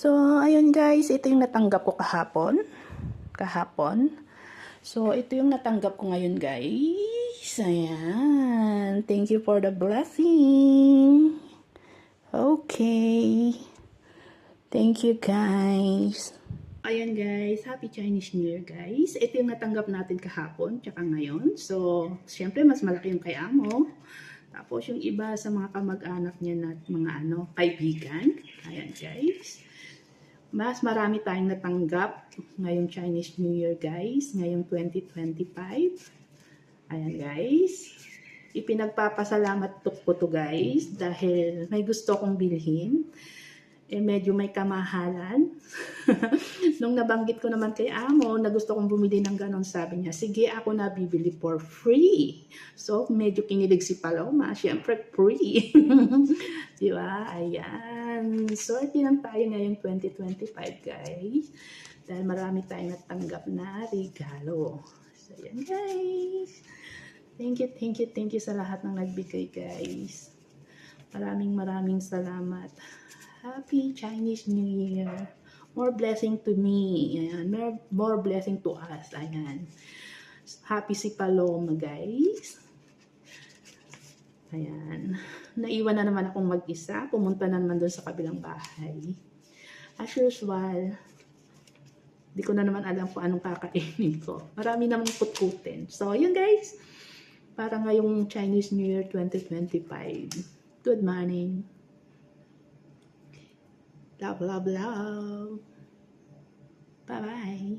So, ayun guys, ito yung natanggap ko kahapon. So, ito yung natanggap ko ngayon guys. Ayan. Thank you for the blessing. Okay. Thank you guys. Ayan guys, Happy Chinese New Year guys. Ito yung natanggap natin kahapon, tsaka ngayon. So, syempre mas malaki yung kay Amo. Tapos yung iba sa mga kamag-anak niya na mga kaibigan. Ayan guys. Mas marami tayong natanggap ngayong Chinese New Year guys. Ngayong 2025. Ayan guys. Ipinagpapasalamat ko to guys dahil may gusto kong bilhin. Medyo may kamahalan. Nung nabanggit ko naman kay Amo na gusto kong bumili ng ganon, sabi niya, sige ako na bibili for free. So, medyo kinilig si Paloma. Siyempre, free. Diba? Ayan. So, ito lang tayo ngayong 2025, guys. Dahil marami tayong natanggap na regalo. So, ayan, guys. Thank you sa lahat ng nagbigay, guys. Maraming salamat. Happy Chinese New Year. More blessing to me. Ayan. More blessing to us. Ayan. Happy si Paloma, guys. Ayan. Naiwan na naman akong mag-isa. Pumunta na naman doon sa kabilang bahay. As usual, di ko na naman alam kung anong kakainin ko. Marami namang kutkutin. So, yun guys. Para ngayong Chinese New Year 2025. Good morning. Love, love, love. Bye-bye.